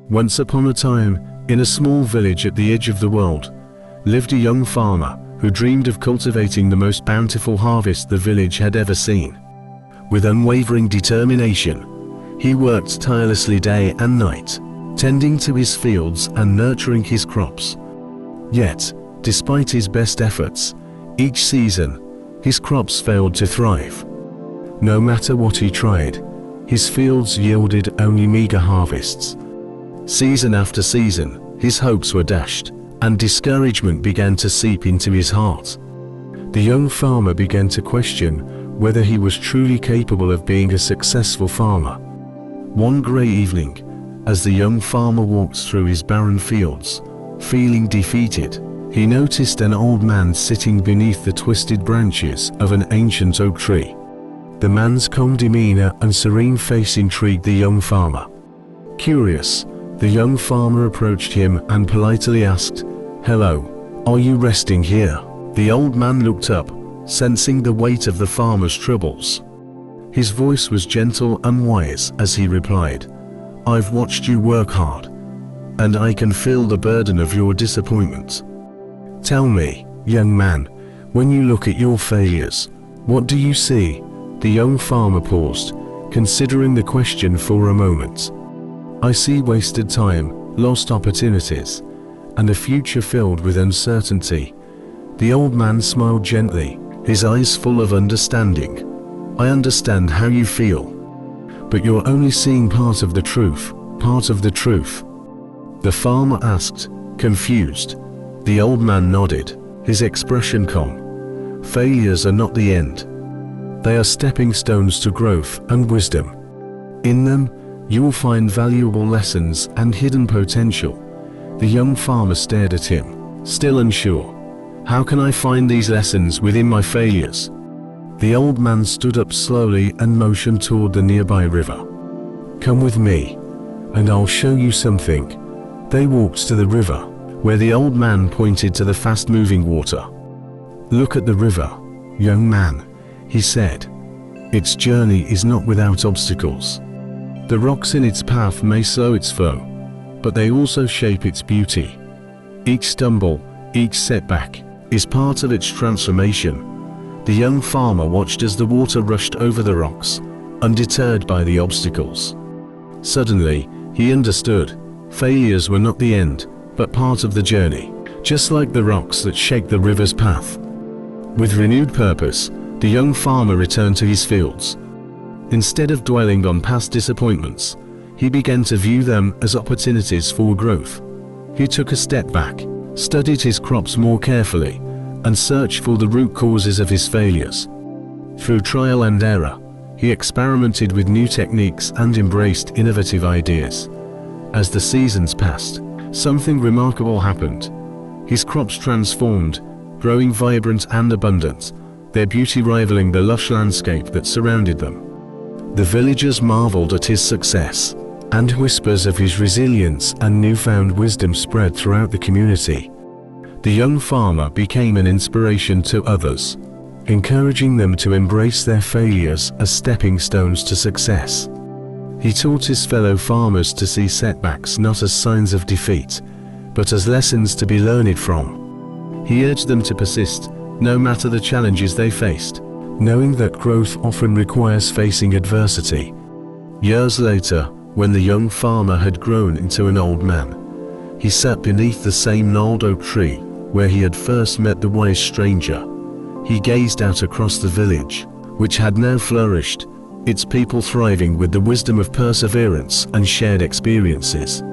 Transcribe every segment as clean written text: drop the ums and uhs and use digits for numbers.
Once upon a time, in a small village at the edge of the world, lived a young farmer who dreamed of cultivating the most bountiful harvest the village had ever seen. With unwavering determination, he worked tirelessly day and night, tending to his fields and nurturing his crops. Yet, despite his best efforts, each season, his crops failed to thrive. No matter what he tried, his fields yielded only meager harvests. Season after season, his hopes were dashed, and discouragement began to seep into his heart. The young farmer began to question whether he was truly capable of being a successful farmer. One grey evening, as the young farmer walked through his barren fields, feeling defeated, he noticed an old man sitting beneath the twisted branches of an ancient oak tree. The man's calm demeanor and serene face intrigued the young farmer. Curious, the young farmer approached him and politely asked, "Hello, are you resting here?" The old man looked up, sensing the weight of the farmer's troubles. His voice was gentle and wise as he replied, "I've watched you work hard, and I can feel the burden of your disappointment. Tell me, young man, when you look at your failures, what do you see?" The young farmer paused, considering the question for a moment. "I see wasted time, lost opportunities, and a future filled with uncertainty." The old man smiled gently, his eyes full of understanding. "I understand how you feel, but you're only seeing part of the truth, part of the truth." The farmer asked, confused. The old man nodded, his expression calm. "Failures are not the end. They are stepping stones to growth and wisdom. In them, you will find valuable lessons and hidden potential." The young farmer stared at him, still unsure. "How can I find these lessons within my failures?" The old man stood up slowly and motioned toward the nearby river. "Come with me, and I'll show you something." They walked to the river, where the old man pointed to the fast-moving water. "Look at the river, young man," he said. "Its journey is not without obstacles. The rocks in its path may slow its flow, but they also shape its beauty. Each stumble, each setback, is part of its transformation." The young farmer watched as the water rushed over the rocks, undeterred by the obstacles. Suddenly, he understood. Failures were not the end, but part of the journey, just like the rocks that shake the river's path. With renewed purpose, the young farmer returned to his fields. Instead of dwelling on past disappointments, he began to view them as opportunities for growth. He took a step back, studied his crops more carefully, and searched for the root causes of his failures. Through trial and error, he experimented with new techniques and embraced innovative ideas. As the seasons passed, something remarkable happened. His crops transformed, growing vibrant and abundant, their beauty rivaling the lush landscape that surrounded them. The villagers marveled at his success, and whispers of his resilience and newfound wisdom spread throughout the community. The young farmer became an inspiration to others, encouraging them to embrace their failures as stepping stones to success. He taught his fellow farmers to see setbacks not as signs of defeat, but as lessons to be learned from. He urged them to persist, no matter the challenges they faced, knowing that growth often requires facing adversity. Years later, when the young farmer had grown into an old man, he sat beneath the same gnarled oak tree where he had first met the wise stranger. He gazed out across the village, which had now flourished, its people thriving with the wisdom of perseverance and shared experiences.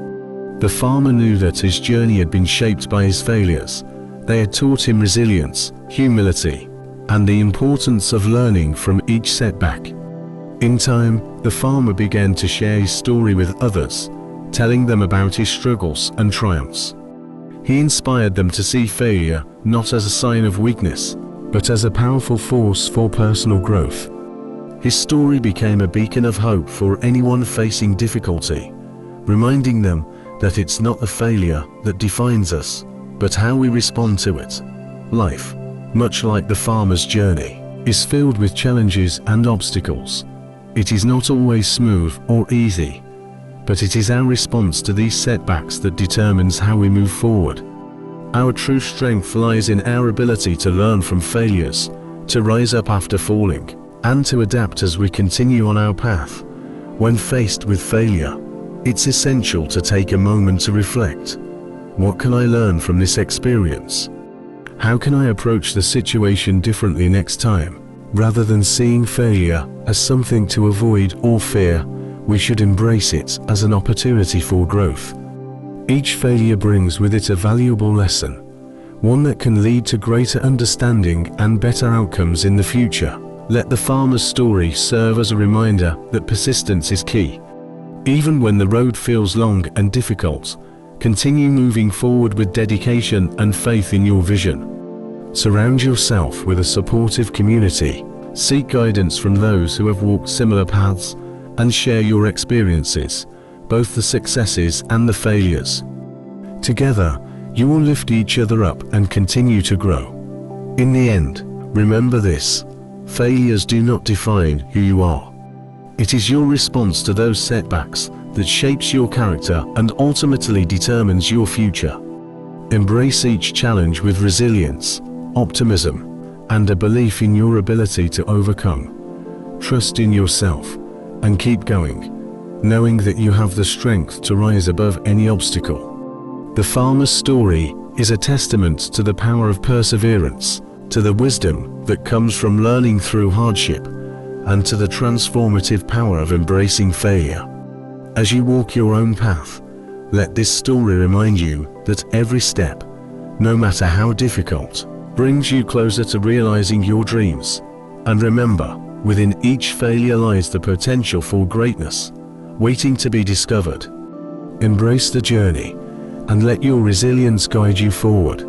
The farmer knew that his journey had been shaped by his failures. They had taught him resilience, humility, and the importance of learning from each setback. In time, the farmer began to share his story with others, telling them about his struggles and triumphs. He inspired them to see failure not as a sign of weakness, but as a powerful force for personal growth. His story became a beacon of hope for anyone facing difficulty, reminding them that it's not the failure that defines us, but how we respond to it. Life, much like the farmer's journey, is filled with challenges and obstacles. It is not always smooth or easy, but it is our response to these setbacks that determines how we move forward. Our true strength lies in our ability to learn from failures, to rise up after falling, and to adapt as we continue on our path. When faced with failure, it's essential to take a moment to reflect. What can I learn from this experience? How can I approach the situation differently next time? Rather than seeing failure as something to avoid or fear, we should embrace it as an opportunity for growth. Each failure brings with it a valuable lesson, one that can lead to greater understanding and better outcomes in the future. Let the farmer's story serve as a reminder that persistence is key. Even when the road feels long and difficult, continue moving forward with dedication and faith in your vision. Surround yourself with a supportive community, seek guidance from those who have walked similar paths, and share your experiences, both the successes and the failures. Together, you will lift each other up and continue to grow. In the end, remember this: failures do not define who you are. It is your response to those setbacks that shapes your character and ultimately determines your future. Embrace each challenge with resilience, optimism, and a belief in your ability to overcome. Trust in yourself and keep going, knowing that you have the strength to rise above any obstacle. The farmer's story is a testament to the power of perseverance, to the wisdom that comes from learning through hardship, and to the transformative power of embracing failure. As you walk your own path, let this story remind you that every step, no matter how difficult, brings you closer to realizing your dreams. And remember, within each failure lies the potential for greatness, waiting to be discovered. Embrace the journey, and let your resilience guide you forward.